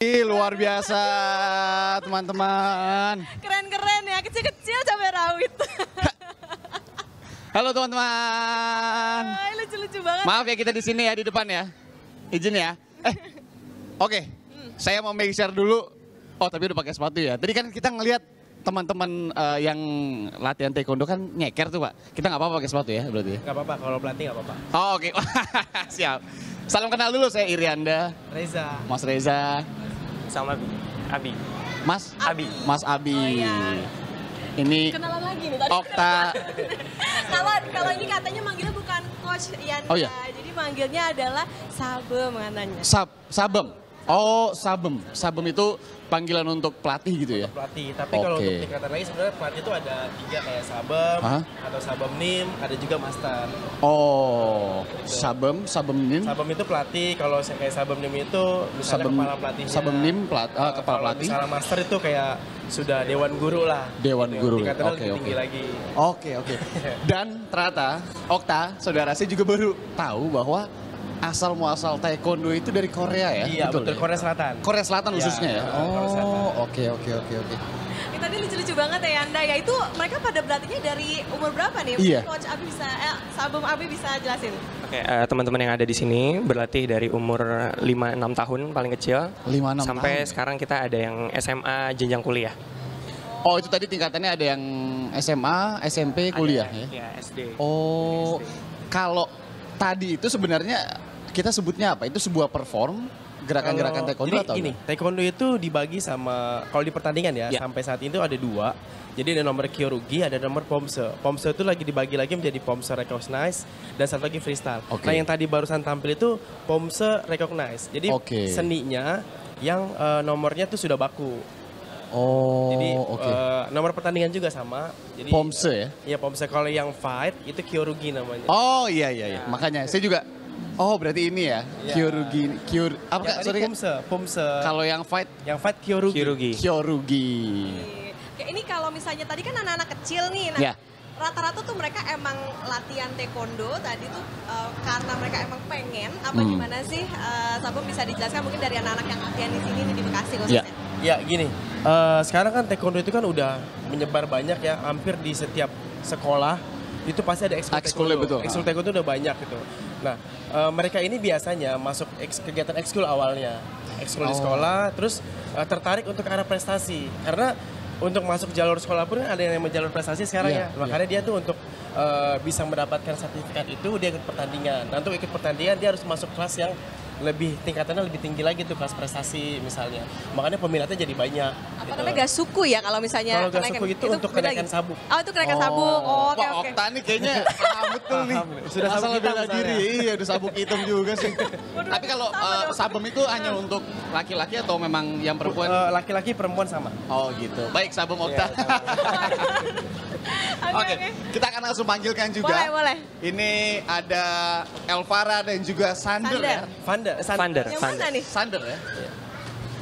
Luar biasa teman-teman. Keren-keren ya, kecil-kecil cabai rawit. Halo teman-teman. Ay, lucu-lucu banget. Maaf ya kita di sini ya di depan ya. Izin ya. Oke. Saya mau make share dulu. Oh tapi udah pakai sepatu ya. Tadi kan kita ngelihat teman-teman yang latihan taekwondo kan nyeker tuh Pak. Kita nggak apa-apa pakai sepatu ya berarti. Nggak apa-apa, kalau pelatih nggak apa-apa. Oh oke. Siap. Salam kenal dulu, saya Irianda. Reza. Mas Reza. Sama Abi. Mas Abi. Mas Abi. Oh, iya. Ini Kenalan lagi nih tadi. Okta. Kalau ini katanya manggilnya bukan Coach Yanda. Oh, iya. Jadi manggilnya adalah Sabem katanya. Sabem. Oh, Sabem. Sabem itu panggilan untuk pelatih gitu ya? Pelatih, tapi kalau Oke. untuk tingkatan lagi sebenarnya pelatih itu ada 3 kayak Sabem, Hah? atau Sabem Nim, ada juga Master. Oh, Sabem Nim. Sabem itu pelatih, kalau kayak Sabem Nim itu misalnya kepala pelatihnya. Sabem Nim kepala Kalau pelatih. misalnya Master itu kayak sudah Dewan Guru lah. Dewan Gitu. Guru. Tingkatannya Oke, lebih oke. tinggi lagi. Oke. Dan ternyata Okta, saudara saya juga baru tahu bahwa asal muasal taekwondo itu dari Korea ya? Iya, betul. ya? Korea Selatan. Korea Selatan Iya, khususnya ya? Korea Selatan. Oh, oke. Ini tadi lucu-lucu banget ya Yanda. Ya itu mereka pada berlatihnya dari umur berapa nih? Iya. Coach Abi bisa, Sabem Abi bisa jelasin? Oke, teman-teman yang ada di sini berlatih dari umur 5-6 tahun paling kecil 5-6 sampai tahun. sekarang kita ada yang SMA jenjang kuliah. Oh, itu tadi tingkatannya ada yang SMA, SMP, kuliah ya? Ya, SD. Oh, kalau tadi itu sebenarnya kita sebutnya apa? Itu sebuah perform gerakan-gerakan taekwondo Jadi atau gini, enggak? taekwondo itu dibagi sama, kalau di pertandingan ya, Ya. sampai saat ini tuh ada 2. Jadi ada nomor kyorugi, ada nomor pomse. Pomse itu lagi dibagi lagi menjadi pomse recognize dan satu lagi freestyle. Oke. Nah yang tadi barusan tampil itu pomse recognize. Jadi Oke. seninya yang nomornya tuh sudah baku. Oh, Jadi oke. nomor pertandingan juga sama. Jadi Pomse ya? Iya pomse. Kalau yang fight itu kyorugi namanya. Oh iya. Makanya saya juga. Oh berarti ini ya, Iya. kyorugi, apa Yang Kak? tadi Sorry Kak. pomse. Kalau yang fight, Yang fight kyorugi. Kyorugi. kyorugi. Kayak ini kalau misalnya tadi kan anak-anak kecil nih, nah Ya. rata-rata tuh mereka emang latihan taekwondo tadi tuh karena mereka emang pengen apa gimana sih? Sabem bisa dijelaskan mungkin dari anak-anak yang latihan di sini nih di Bekasi khususnya. Ya gini, sekarang kan taekwondo itu kan udah menyebar banyak ya, hampir di setiap sekolah itu pasti ada ekskul Ekskulnya, taekwondo. betul. Ekskul taekwondo udah banyak gitu. Nah, mereka ini biasanya masuk kegiatan ekskul awalnya, ekskul di sekolah, terus tertarik untuk ke arah prestasi. Karena untuk masuk jalur sekolah pun ada yang namanya jalur prestasi sekarang Iya, ya. Makanya dia tuh untuk bisa mendapatkan sertifikat itu dia ikut pertandingan. Nah, untuk ikut pertandingan dia harus masuk kelas yang tingkatannya lebih tinggi lagi tuh, kelas prestasi misalnya. Makanya peminatnya jadi banyak. Apa gitu. namanya gasuku ya kalau misalnya Kalau gasuku itu untuk beda kenaikan lagi? sabuk. Oh itu kenaikan sabuk. Oh, oke Wah, oke. Okta nih kayaknya paham betul nih. Sudah sabuk Masalah hitam bela misalnya. diri, iya udah sabuk hitam juga sih. Tapi kalau sabem itu hanya untuk laki-laki atau memang yang perempuan? Laki-laki perempuan sama. Oh gitu. Baik sabem Okta. Oke, kita akan langsung panggilkan juga. Boleh. Ini ada Elvara dan juga Sander ya. Vander. Yang mana nih? Sander ya.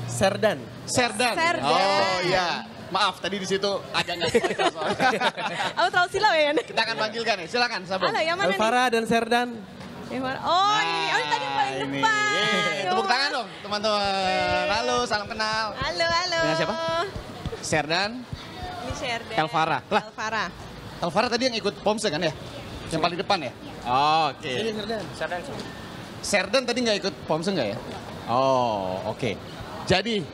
Serdan. Serdan. Serdan. Oh iya. Maaf tadi di situ agak nggak sesuai soalnya. Aku terlalu silau ya Yanda. Kita akan panggilkan ya. Silakan Sabem. Halo, yang mana nih? Elvara dan Serdan. Yang mana? Oh ini, oh ini tadi yang paling ini. depan. Yeay, tepuk tangan dong teman-teman. Halo, salam kenal. Halo. Dengan siapa? Serdan, Ini Sherdan. Elvara. Lah. Elvara. Elvara tadi yang ikut Pomse kan ya? Yang paling depan ya? Oh, oke. Serdan. Serdan tadi nggak ikut Pomse nggak ya? Oh, oke. Jadi,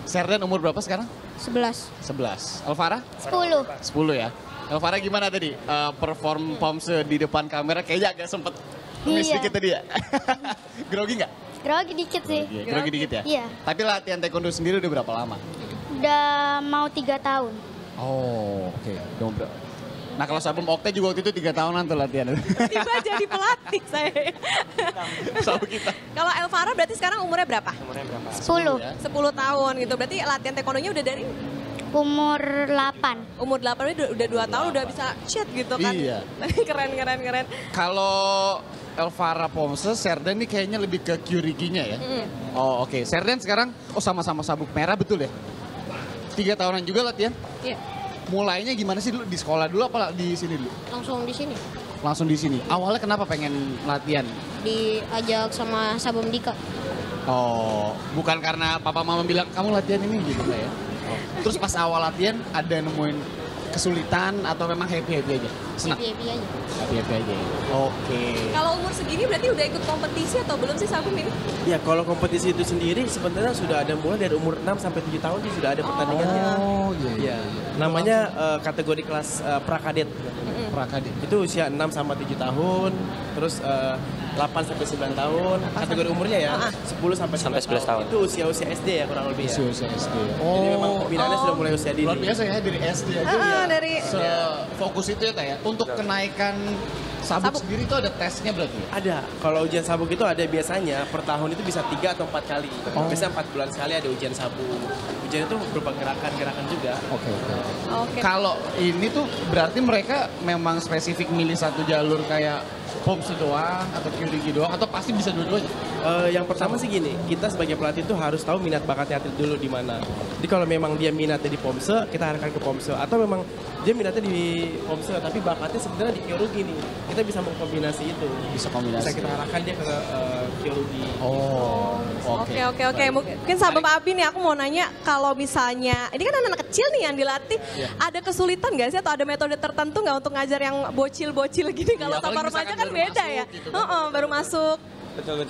Serdan umur berapa sekarang? 11. 11. Elvara? 10. 10 ya. Elvara gimana tadi? Perform Pomse di depan kamera kayaknya agak sempet miss Iya. dikit tadi ya? Grogi nggak? Grogi dikit sih. Grogi dikit ya? Iya. Tapi latihan taekwondo sendiri udah berapa lama? Udah mau 3 tahun. Oh, oke. Nah kalau Sabem Okta juga waktu itu 3 tahunan tuh latihan. Tiba jadi pelatih saya. Sama kita. Kalau Elvara berarti sekarang umurnya berapa? Umurnya berapa? 10. 10 tahun gitu. Berarti latihan taekwondonya udah dari Umur 8. umur 8 udah 2 tahun udah bisa shit gitu kan. Iya. keren. Kalau Elvara Pomse, Serdan ini kayaknya lebih ke Kyuriginya ya. Oh oke. Serdan sekarang sama-sama sabuk merah betul ya? 3 tahunan juga latihan? Iya. Mulainya gimana sih dulu? Di sekolah dulu apa di sini dulu? Langsung di sini. Langsung di sini. Awalnya kenapa pengen latihan? Diajak sama Sabem Dika. Oh, bukan karena papa mama bilang kamu latihan ini gitu nggak ya? Oh. Terus pas awal latihan ada nemuin kesulitan atau memang happy-happy aja? Senang? Happy aja. Happy-happy aja ya? Oke. Kalau umur segini berarti udah ikut kompetisi atau belum sih Sabum ini? Ya kalau kompetisi itu sendiri sebenarnya sudah ada mulai dari umur 6 sampai 7 tahun sih sudah ada pertandingannya. Oh Ya, namanya kategori kelas prakadet. Prakadi. Itu usia 6 sampai 7 tahun, terus 8 sampai 9 tahun. Kategori umurnya ya 10 sampai 11 tahun. Itu usia-usia SD ya kurang lebih ya. Usia SD. Jadi memang pembinaannya sudah mulai usia dini. Luar biasa ya dari SD aja ya. Dari Fokus itu ya Teh ya. Untuk kenaikan sabuk sendiri itu ada tesnya berarti ya? Ada. Kalau ujian sabuk itu ada biasanya per tahun itu bisa 3 atau 4 kali. Biasanya 4 bulan sekali ada ujian sabuk. Ujian itu berupa gerakan-gerakan juga. Oke. Oke. Kalau ini tuh berarti mereka memang spesifik milih satu jalur kayak POMS doang atau Kyurigi doang atau pasti bisa dua-duanya? Yang pertama sih gini, kita sebagai pelatih itu harus tahu minat bakatnya atlet dulu di mana. Jadi kalau memang dia minatnya di POMSE, kita arahkan ke POMSE. Atau memang dia minatnya di POMSE, tapi bakatnya sebenarnya di Kyurugi nih. Kita bisa mengkombinasi itu. Bisa kombinasi. Bisa kita arahkan dia ke Kyurugi. Oh, Oke. Mungkin Sabum Abi nih aku mau nanya kalau misalnya ini kan anak-anak kecil nih yang dilatih, ada kesulitan nggak sih atau ada metode tertentu nggak untuk ngajar yang bocil-bocil gini? Kalau sama remaja kan beda ya. Gitu Baru masuk. Betul.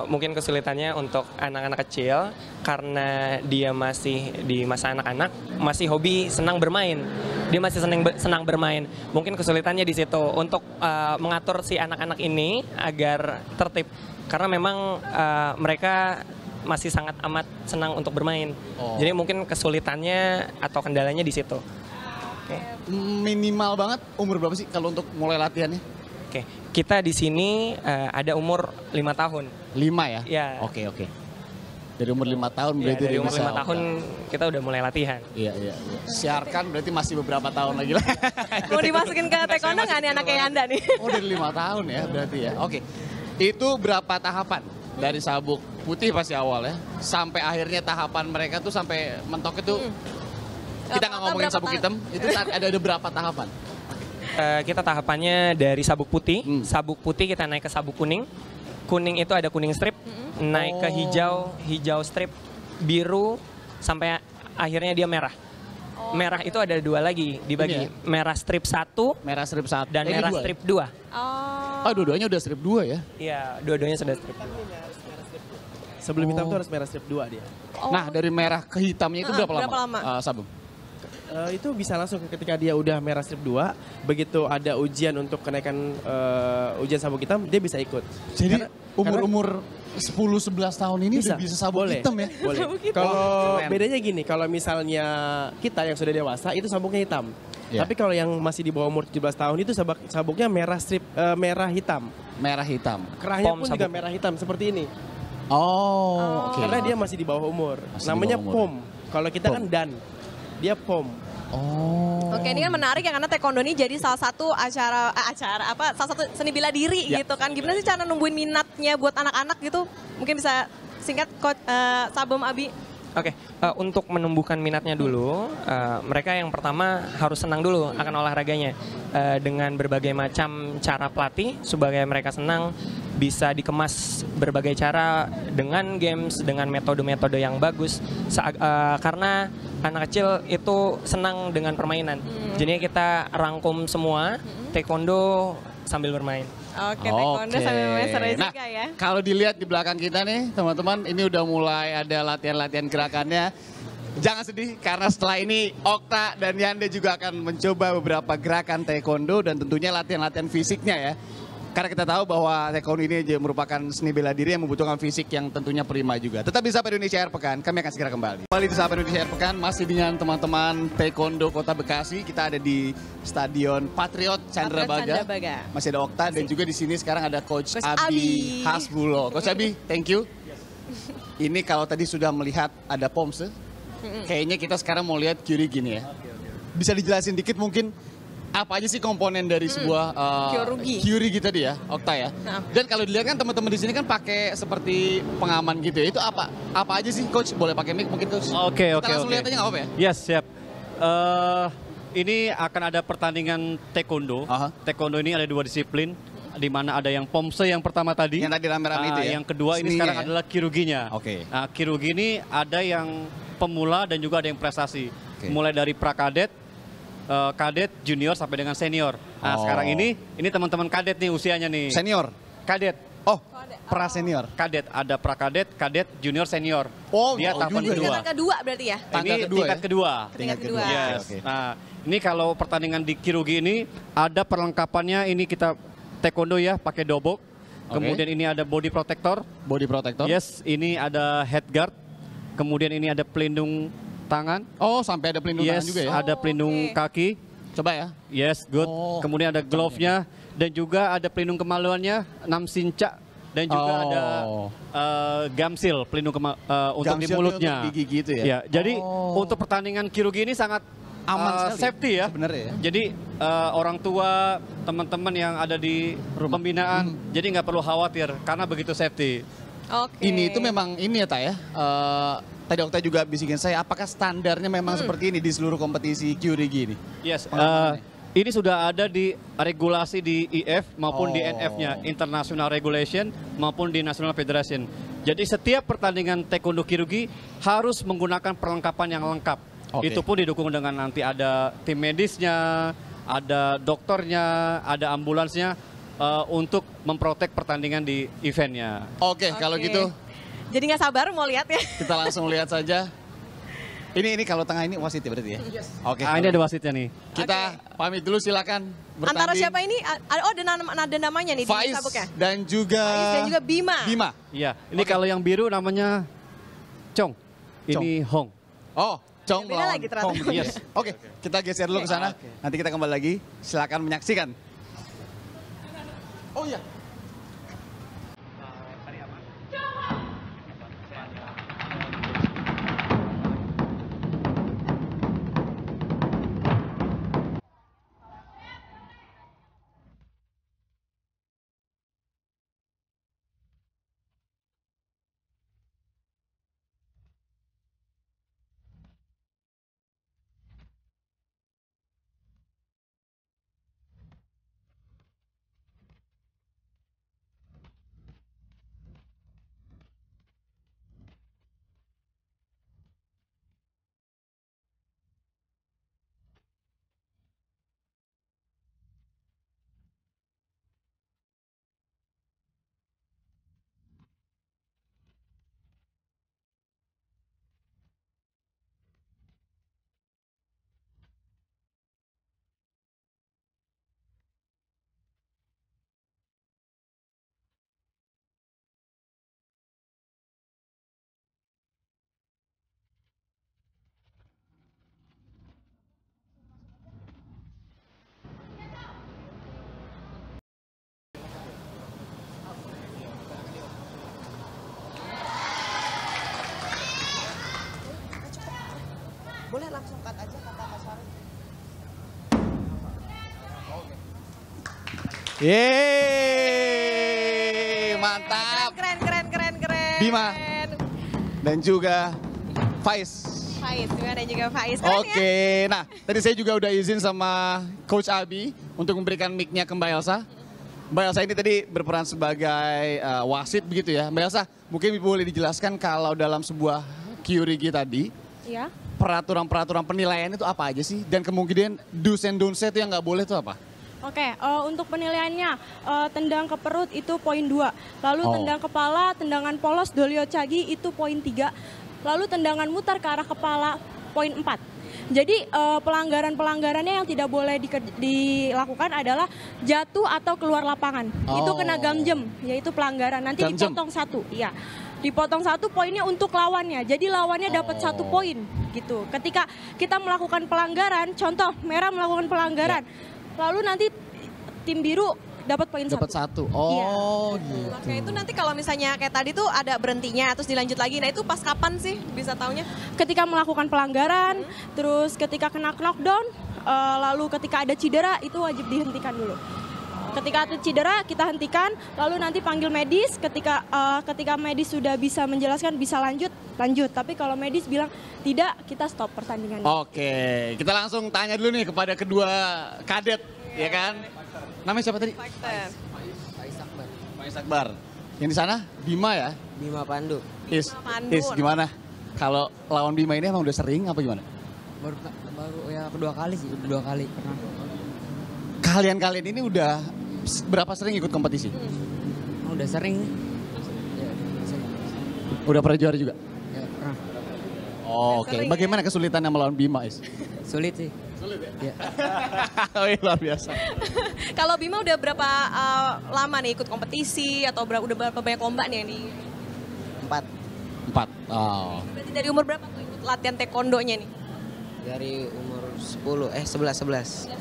Mungkin kesulitannya untuk anak-anak kecil karena dia masih di masa anak-anak, masih hobi senang bermain. Dia masih senang bermain. Mungkin kesulitannya di situ untuk mengatur si anak-anak ini agar tertib. Karena memang mereka masih sangat amat senang untuk bermain. Jadi mungkin kesulitannya atau kendalanya di situ. Minimal banget umur berapa sih kalau untuk mulai latihannya? Oke, kita di sini ada umur 5 tahun. 5 ya? Ya. Oke. Dari umur 5 tahun berarti dari dia umur bisa. 5 tahun kita udah mulai latihan. Iya. Siarkan berarti masih beberapa tahun lagi lah. Mau dimasukin ke taekwondo nggak nih anak kayak Anda nih? Oh dari 5 tahun ya berarti ya. Oke. Itu berapa tahapan? Dari sabuk putih pasti awal ya. Sampai akhirnya tahapan mereka tuh sampai mentok itu. Kita nggak ngomongin sabuk hitam. Itu ada berapa tahapan? Kita tahapannya dari sabuk putih. Sabuk putih kita naik ke sabuk kuning. Kuning itu ada kuning strip. Naik ke hijau strip. Biru sampai akhirnya dia merah. Merah itu ada 2 lagi dibagi. Ya? Merah strip 1 dan merah strip 2. Oh, dua-duanya udah strip 2 ya? Iya, dua-duanya sudah strip. Sebelum hitam itu harus merah strip 2 dia. Nah, dari merah ke hitamnya itu berapa lama? Sabuk? Itu bisa langsung ketika dia udah merah strip 2, begitu ada ujian untuk kenaikan ujian sabuk hitam, dia bisa ikut. Jadi umur-umur 10-11 tahun ini udah bisa sabuk hitam ya? Boleh. Kalau bedanya gini, kalau misalnya kita yang sudah dewasa itu sabuknya hitam. Ya. Tapi kalau yang masih di bawah umur 17 tahun itu sabuknya merah strip merah hitam. Merah hitam. Kerahnya pun juga merah hitam seperti ini. Oh, oke. Karena dia masih di bawah umur. Namanya POM. Kalau kita kan dan. Dia POM. Oh. Oke, ini kan menarik ya karena taekwondo ini jadi salah satu salah satu seni bela diri gitu kan. Gimana sih cara numbuhin minatnya buat anak-anak gitu? Mungkin bisa singkat Coach Sabum Abi. Oke, untuk menumbuhkan minatnya dulu, mereka yang pertama harus senang dulu akan olahraganya. Dengan berbagai macam cara pelatih, supaya mereka senang, bisa dikemas berbagai cara dengan games, dengan metode-metode yang bagus. Karena anak kecil itu senang dengan permainan. Jadi kita rangkum semua, taekwondo sambil bermain. Oke, taekwondo sambil bermain seru juga ya. Kalau dilihat di belakang kita nih teman-teman, ini udah mulai ada latihan-latihan gerakannya. Jangan sedih karena setelah ini Okta dan Yanda juga akan mencoba beberapa gerakan taekwondo dan tentunya latihan-latihan fisiknya ya. Karena kita tahu bahwa taekwondo ini merupakan seni bela diri yang membutuhkan fisik yang tentunya prima juga. Tetap di Sapa Indonesia Air Pekan, kami akan segera kembali. Kembali di Sapa Indonesia Air Pekan, masih dengan teman-teman taekwondo Kota Bekasi. Kita ada di Stadion Patriot Candrabaga. Masih ada Okta dan juga di sini sekarang ada Coach Abi Hasbulo. Coach Abi, thank you. Ini kalau tadi sudah melihat ada POMSE, kayaknya kita sekarang mau lihat Kyurigi gini ya. Bisa dijelasin dikit mungkin apa aja sih komponen dari sebuah Kyurigi tadi ya, Okta ya. Dan kalau dilihat kan teman-teman di sini kan pakai seperti pengaman gitu ya. Itu apa aja sih Coach? Boleh pakai mic mungkin Coach? Oke. Kita langsung lihat aja nggak apa-apa ya? Yes, siap. Ini akan ada pertandingan taekwondo. Taekwondo ini ada 2 disiplin. di mana ada yang pomse yang pertama tadi. Yang tadi rame-rame itu ya? Yang kedua ini Seninya sekarang ya? adalah kirurginya. Oke. Nah, kirurgi ini ada yang pemula dan juga ada yang prestasi. Oke. Mulai dari prakadet, kadet, junior sampai dengan senior. Nah, Oh. sekarang ini teman-teman kadet nih usianya nih. Senior? Kadet. Oh, pra-senior. Kadet, ada prakadet, kadet, junior, senior. Oh, Dia oh tahapan juga ya? kedua. Tingkatan kedua berarti ya? Tangga Ini kedua tingkat ya? kedua. Tingkat kedua. Yes. Oke. Nah, ini kalau pertandingan di kirurgi ini ada perlengkapannya, ini kita taekwondo ya, pakai dobok. Oke. Kemudian ini ada body protector. Body protector? Yes, ini ada head guard. Kemudian ini ada pelindung tangan. Oh, sampai ada pelindung tangan Yes, juga ya? ada pelindung oke. kaki. Coba ya. Yes, good. Oh, Kemudian ada glove-nya dan juga ada pelindung kemaluannya, 6 sinca dan juga Oh. ada gum seal, pelindung untuk Gum di shield mulutnya. untuk di gigi itu ya? Iya, jadi Oh. untuk pertandingan kirurgi ini sangat Aman sekali safety ya. sebenarnya ya? Jadi orang tua, teman-teman yang ada di pembinaan, jadi nggak perlu khawatir karena begitu safety. Oke. Ini itu memang ini ya, Tak ya? Tadi Okta juga bisikin saya, apakah standarnya memang seperti ini di seluruh kompetisi QRigi ini? Yes, Pengamanannya. ini sudah ada di regulasi di IF maupun di Oh. NF-nya, International Regulation maupun di National Federation. Jadi setiap pertandingan taekwondo kirurgi harus menggunakan perlengkapan yang lengkap. Oke. Itu pun didukung dengan nanti ada tim medisnya, ada dokternya, ada ambulansnya untuk memprotek pertandingan di eventnya. Oke, kalau Oke. gitu Jadi nggak sabar mau lihat ya. kita langsung lihat saja. Ini kalau tengah ini wasit ya berarti ya? Oke. Ah, ini ada wasitnya nih. Kita pamit dulu, silakan bertanding. Antara siapa ini? Oh, ada namanya nih Faiz di sabuknya. dan juga Faiz dan juga Bima. Bima. Iya, ini kalau yang biru namanya Chong. Ini Hong. Oh, Chong Beda melawan lagi ternyata. Hong. Yes. Oke, kita geser dulu ke sana. Nanti kita kembali lagi. Silakan menyaksikan. Oh iya. Boleh langsung cut aja kata Mas Farid. Yeay, mantap. Keren. Bima. Dan juga Faiz. Faiz, Bima dan juga Faiz. Keren ya? Oke, nah tadi saya juga udah izin sama Coach Abi untuk memberikan mic-nya ke Mbak Elsa. Mbak Elsa ini tadi berperan sebagai wasit begitu ya. Mbak Elsa, mungkin boleh dijelaskan kalau dalam sebuah QRigi tadi, Iya. peraturan-peraturan penilaian itu apa aja sih? Dan kemungkinan do's and don'ts itu yang nggak boleh itu apa? Oke, untuk penilaiannya, tendang ke perut itu poin 2. Lalu Oh. tendang kepala, tendangan polos, dolio cagi itu poin 3. Lalu tendangan mutar ke arah kepala, poin 4. Jadi pelanggaran-pelanggarannya yang tidak boleh dilakukan adalah jatuh atau keluar lapangan. Itu kena gamjem, yaitu pelanggaran. Nanti Gamjem. dipotong 1, iya. Dipotong 1 poinnya untuk lawannya. Jadi lawannya dapat 1 poin gitu. Ketika kita melakukan pelanggaran, contoh merah melakukan pelanggaran, lalu nanti tim biru dapat poin 1. Dapat 1. Oh, gitu. Oke, itu nanti kalau misalnya kayak tadi tuh ada berhentinya terus dilanjut lagi. Nah, itu pas kapan sih bisa taunya? Ketika melakukan pelanggaran, terus ketika kena knockdown, lalu ketika ada cedera itu wajib dihentikan dulu. Ketika ada cedera kita hentikan, lalu nanti panggil medis. Ketika medis sudah bisa menjelaskan bisa lanjut. Tapi kalau medis bilang tidak, kita stop pertandingan. Oke, kita langsung tanya dulu nih kepada kedua kadet, ya kan? Namanya siapa tadi? Fighter. Faiz Akbar. Yang di sana Bima ya? Bima Pandu. Is, Pandu. Is gimana? Kalau lawan Bima ini emang udah sering apa gimana? Baru ya kedua kali sih, kedua kali pernah. Kalian ini udah berapa sering ikut kompetisi? Udah sering. Ya, sering. Udah pernah juara juga? Ya, pernah. Oh, oke. sering Bagaimana kesulitannya melawan Bima, Is? Sulit sih. Sulit ya? Ya. Oh, iya, luar biasa. Kalau Bima udah berapa lama nih ikut kompetisi atau udah berapa banyak lomba nih yang di 4 4. Oh. berarti dari umur berapa tuh ikut latihan taekwondonya nih? dari umur 11. Ya,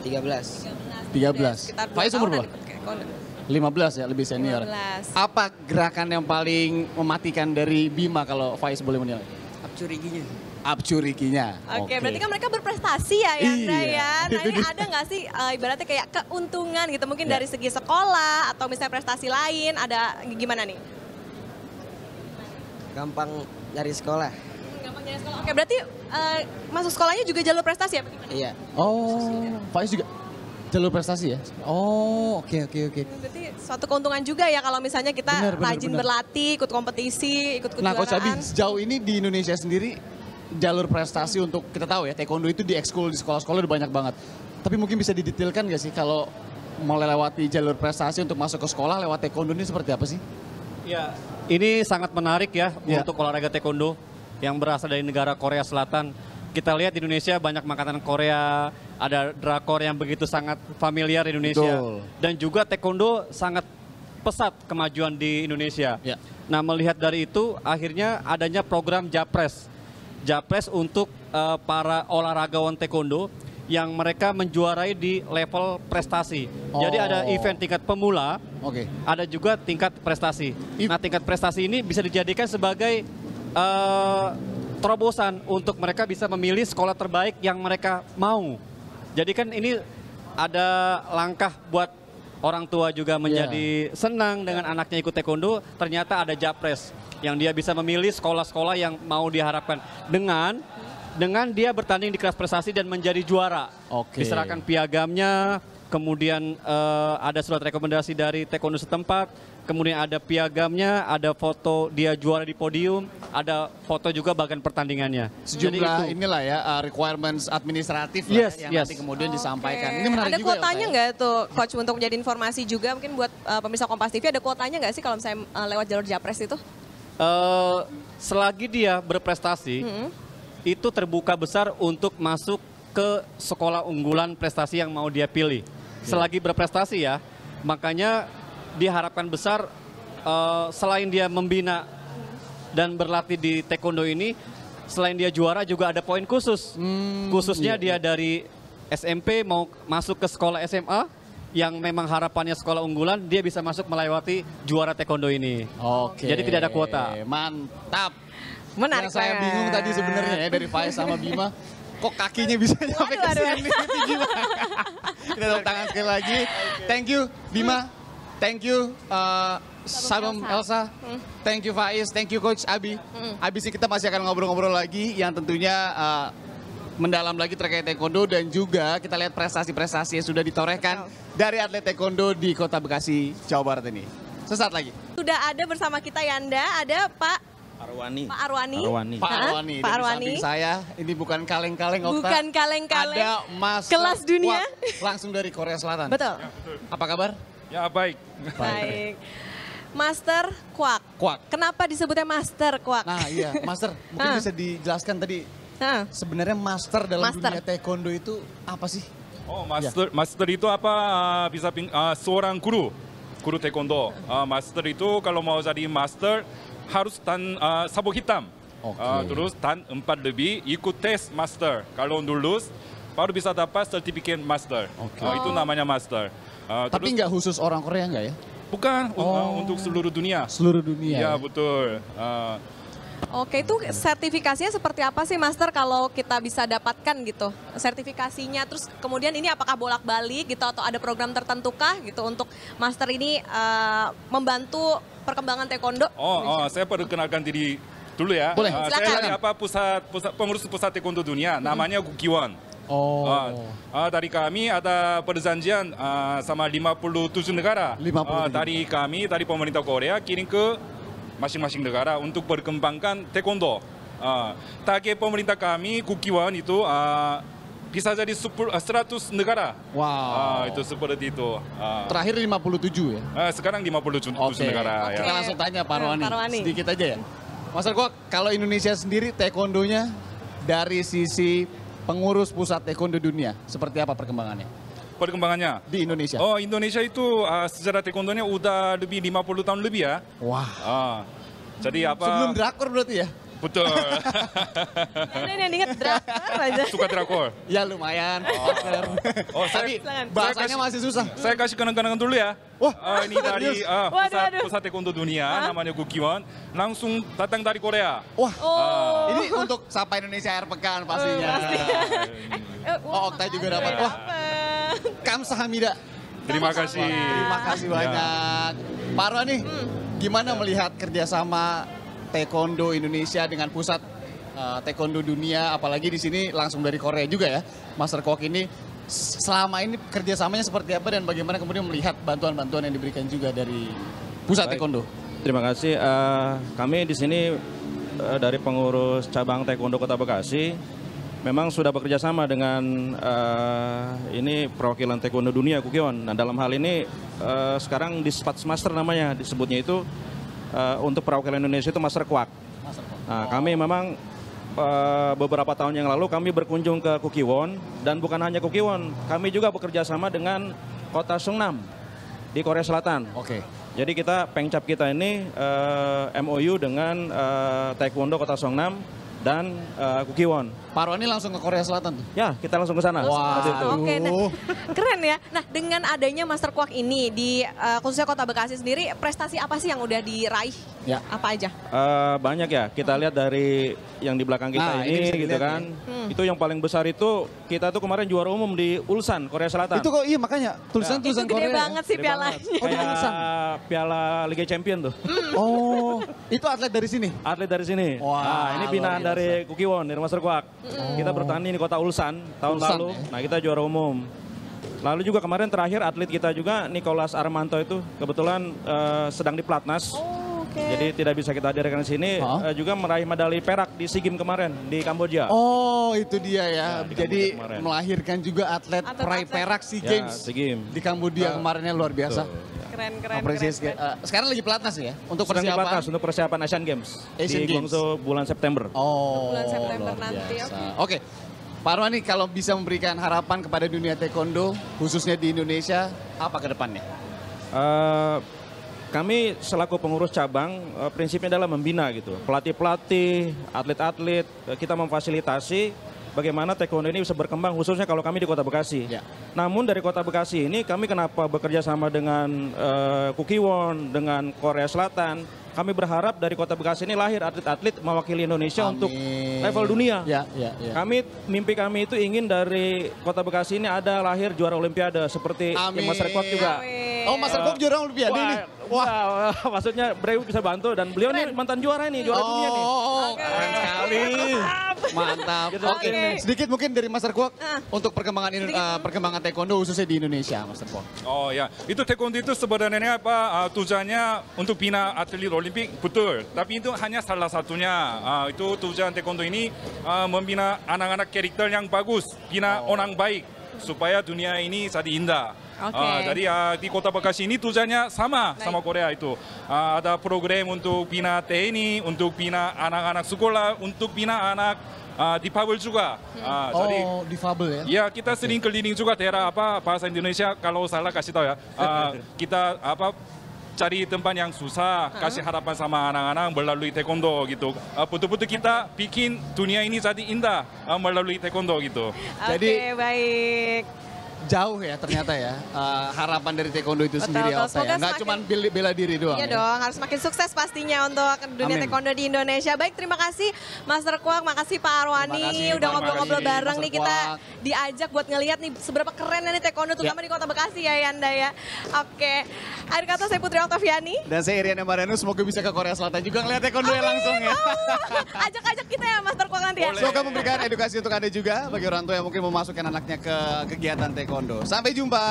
13. 13. Sekitar 2 Faiz umur tahunan berapa? ikut taekwondo. 15 ya, lebih senior. 15. Apa gerakan yang paling mematikan dari Bima kalau Faiz boleh menilai? Abcuriginya. Abcurikinya. Oke, berarti kan mereka berprestasi ya Yanda Iya, ya. Nah itu ini dia. ada nggak sih ibaratnya kayak keuntungan gitu mungkin Ya. dari segi sekolah atau misalnya prestasi lain ada gimana nih? Gampang dari sekolah. Gampang dari sekolah. Oke, berarti masuk sekolahnya juga jalur prestasi ya? Bagaimana? Iya. Oh, Faiz juga jalur prestasi ya? Oh, oke. Berarti suatu keuntungan juga ya kalau misalnya kita Benar, rajin benar. berlatih, ikut kompetisi, ikut kejuaraan. Nah, Coach Abi, sejauh ini di Indonesia sendiri jalur prestasi untuk kita tahu ya, taekwondo itu di ekskul di sekolah-sekolah udah banyak banget. Tapi mungkin bisa didetailkan nggak sih kalau mau lewati jalur prestasi untuk masuk ke sekolah lewat taekwondo ini seperti apa sih? Ya, ini sangat menarik ya, Ya. untuk olahraga taekwondo yang berasal dari negara Korea Selatan. Kita lihat di Indonesia banyak makanan Korea, ada drakor yang begitu sangat familiar di Indonesia. Betul. Dan juga taekwondo sangat pesat kemajuan di Indonesia. Ya. Nah, melihat dari itu akhirnya adanya program Japres. Japres untuk para olahragawan taekwondo yang mereka menjuarai di level prestasi. Jadi ada Oh. event tingkat pemula, Oke. ada juga tingkat prestasi. Nah, tingkat prestasi ini bisa dijadikan sebagai terobosan untuk mereka bisa memilih sekolah terbaik yang mereka mau. Jadi kan ini ada langkah buat orang tua juga menjadi senang dengan anaknya ikut taekwondo, ternyata ada Japres yang dia bisa memilih sekolah-sekolah yang mau diharapkan dengan dia bertanding di kelas prestasi dan menjadi juara. Oke. Diserahkan piagamnya, kemudian ada surat rekomendasi dari taekwondo setempat, kemudian ada piagamnya, ada foto dia juara di podium, ada foto juga bagian pertandingannya. Jadi Sejumlah itu. inilah ya requirements administratif lah Yes, yang yes. nanti kemudian disampaikan. Oke. Ini menarik ada juga kuotanya ya. nggak tuh Coach untuk menjadi informasi juga mungkin buat pemirsa Kompas TV ada kuotanya nggak sih kalau misalnya lewat jalur Japres itu? Selagi dia berprestasi, itu terbuka besar untuk masuk ke sekolah unggulan prestasi yang mau dia pilih. Selagi berprestasi ya, makanya diharapkan besar selain dia membina dan berlatih di taekwondo ini, selain dia juara juga ada poin khusus. Khususnya dia dari SMP mau masuk ke sekolah SMA, yang memang harapannya sekolah unggulan, dia bisa masuk melewati juara taekwondo ini. Oke. Jadi tidak ada kuota. Mantap. Menarik Yang saya banget. bingung tadi sebenarnya ya dari Faiz sama Bima, kok kakinya bisa sampai ke Waduh, sini? Itu gimana? Kita tepuk tangan sekali lagi. Thank you Bima. Thank you Sabam Elsa. Thank you Faiz. Thank you Coach Abi. Habis ini kita masih akan ngobrol-ngobrol lagi yang tentunya mendalam lagi terkait taekwondo dan juga kita lihat prestasi-prestasi yang sudah ditorehkan dari atlet taekwondo di Kota Bekasi, Jawa Barat ini. Sesaat lagi. Sudah ada bersama kita Yanda, ada Pak Arwani. Arwani. Pak Arwani, Pak dan di Arwani. samping saya ini bukan kaleng-kaleng Okta. Bukan kaleng-kaleng. Ada Mas Kelas dunia. langsung dari Korea Selatan. Betul. Apa kabar? Ya baik. Baik. Master Kwak. Kwak. Kenapa disebutnya Master Kwak? Nah iya, Master, mungkin bisa dijelaskan tadi Hah. sebenarnya Master dalam Master. dunia taekwondo itu apa sih? Oh, master itu apa? Seorang guru taekwondo. Master itu kalau mau jadi master harus sabuk hitam. Oke. Terus dan 4 lebih ikut tes master. Kalau lulus baru bisa dapat sertifikat master. Oke. Itu namanya master. Tapi Terus nggak khusus orang Korea nggak ya? bukan untuk seluruh dunia. Seluruh dunia. Ya betul. Oke, itu sertifikasinya seperti apa sih Master kalau kita bisa dapatkan gitu? Sertifikasinya, terus kemudian ini apakah bolak-balik gitu atau ada program tertentu kah gitu untuk Master ini membantu perkembangan taekwondo? Saya perkenalkan diri dulu ya. Boleh. Saya Silakan. dari pengurus pusat taekwondo dunia, namanya Gukiwon. Oh. Dari kami ada perjanjian sama 57 negara. 57. Dari kami, dari pemerintah Korea kirim ke masing-masing negara untuk berkembangkan taekwondo. Target pemerintah kami, Kukiwon itu bisa jadi 100 negara. Wow. Itu seperti itu. Terakhir 57 ya? Sekarang 57 Oke. negara. Kita Ya. langsung tanya Pak Rohani. Pak Rohani. Sedikit aja ya. Mas Arko, kalau Indonesia sendiri taekwondonya dari sisi pengurus pusat taekwondo dunia, seperti apa perkembangannya Perkembangannya. di Indonesia? Oh, Indonesia itu sejarah taekwondonya udah lebih 50 tahun lebih ya. Wah. Jadi apa? Sebelum drakor berarti ya? Betul. Ini yang inget drakor aja. Suka drakor. Ya lumayan. partner. Tapi bahasanya masih susah. Saya kasih kenang-kenangan dulu ya. Wah, ini dari Waduh. pusat taekwondo dunia, namanya Kukiwon. Langsung datang dari Korea. Wah, ini untuk Sapa Indonesia Air Pekan pastinya. Oh, Okta juga dapat. Wah, kamsahamnida. Terima kasih. Terima kasih banyak. Pak Rohani, gimana melihat kerjasama taekwondo Indonesia dengan pusat taekwondo dunia, apalagi di sini langsung dari Korea juga ya, Master Kwok ini selama ini kerjasamanya seperti apa dan bagaimana kemudian melihat bantuan-bantuan yang diberikan juga dari pusat taekwondo? Terima kasih. Kami di sini dari pengurus cabang taekwondo Kota Bekasi memang sudah bekerja sama dengan ini perwakilan taekwondo dunia Kukiwon. Nah dalam hal ini sekarang di Master namanya disebutnya itu untuk perwakilan Indonesia itu Master Kwak. Nah kami memang beberapa tahun yang lalu kami berkunjung ke Kukiwon dan bukan hanya Kukiwon, kami juga bekerja sama dengan Kota Seongnam di Korea Selatan. Oke. Jadi kita pengcap kita ini MOU dengan Taekwondo Kota Seongnam dan Kukiwon. Pak Rohani langsung ke Korea Selatan tuh? Ya, kita langsung ke sana. Wah, Oke, nah, keren ya. Nah, dengan adanya Master Kwak ini di khususnya Kota Bekasi sendiri, prestasi apa sih yang udah diraih? Ya. Apa aja? Banyak ya, kita lihat dari yang di belakang kita Nah, ini bisa gitu dilihat kan. Itu yang paling besar itu kita tuh kemarin juara umum di Ulsan, Korea Selatan. Itu kok iya makanya tulisan Itu gede Korea. banget sih pialanya. Kayak Piala Liga Champion tuh. Oh, itu atlet dari sini? Atlet dari sini. Wah, Nah, ini binaan luar biasa. dari Kukiwon, dari Master Kwak. Kita bertanding di kota Ulsan tahun Ulsan, lalu. ya? Nah, kita juara umum. Lalu juga kemarin terakhir atlet kita juga Nicholas Armanto itu kebetulan sedang di Platnas. Jadi tidak bisa kita hadirkan di sini. Juga meraih medali perak di SEA Games kemarin di Kamboja. Oh, itu dia ya. di Jadi Kamboja kemarin. melahirkan juga atlet peraih perak SEA Ya, Games SEA Games. di Kamboja kemarinnya luar biasa. Keren. Apresiasi. Sekarang lagi pelatnas ya untuk Sedang di persiapan. Platnas untuk persiapan Asian Games Asian di Games. Guangzhou bulan September. Oh, Bulan September luar nanti, biasa. Oke. Pak Rohani, kalau bisa memberikan harapan kepada dunia taekwondo, khususnya di Indonesia, apa ke depannya? Kami selaku pengurus cabang, prinsipnya adalah membina gitu. Pelatih-pelatih, atlet-atlet, kita memfasilitasi bagaimana taekwondo ini bisa berkembang, khususnya kalau kami di Kota Bekasi. Namun dari Kota Bekasi ini, kami kenapa bekerja sama dengan Kukiwon, dengan Korea Selatan, kami berharap dari Kota Bekasi ini lahir atlet-atlet mewakili Indonesia untuk level dunia. Ya. Mimpi kami itu ingin dari Kota Bekasi ini ada lahir juara Olimpiade seperti Mas Rekot juga. Oh, Mas Rekot juara Olimpiade nih? Wah, maksudnya Breu bisa bantu dan beliau ini mantan juara ini, juara dunia nih. Keren sekali. Mantap. Oke, sedikit mungkin dari Master Kwok untuk perkembangan taekwondo khususnya di Indonesia, Master Kwok. Oh ya, itu taekwondo itu sebenarnya apa tujuannya untuk bina atlet Olimpik, betul. Tapi itu hanya salah satunya. Itu tujuan taekwondo ini membina anak-anak karakter yang bagus, bina orang baik supaya dunia ini jadi indah. Jadi di Kota Bekasi ini tujuannya sama Korea itu. Ada program untuk bina TNI, untuk bina anak-anak sekolah, untuk bina anak difabel juga. Jadi, difabel ya? Ya, kita sering keliling juga daerah bahasa Indonesia, kalau salah kasih tahu ya. Kita cari tempat yang susah, kasih harapan sama anak-anak melalui taekwondo gitu. Betul-betul kita bikin dunia ini jadi indah melalui taekwondo gitu. Oke, baik. jauh ya ternyata ya harapan dari taekwondo itu sendiri betul. Alsa ya. Nggak cuma bela diri doang. Iya ya. dong, harus makin sukses pastinya untuk dunia Amin. taekwondo di Indonesia. Baik, terima kasih Master Kwak, makasih Pak Arwani. Terima kasih, udah Pak. ngobrol-ngobrol Terima kasih, bareng nih, Master kita Kwak. diajak buat ngelihat nih seberapa keren nih taekwondo terutama di Kota Bekasi ya Yanda ya. Oke, akhir kata saya Putri Oktaviani. Dan saya Iriana Marianu, semoga bisa ke Korea Selatan juga ngeliat taekwondo ya langsung ya. Ajak-ajak kita ya Master Kwak nanti ya. Semoga memberikan edukasi untuk Anda juga bagi orang tua yang mungkin memasukkan anaknya ke kegiatan taekwondo. Sampai jumpa.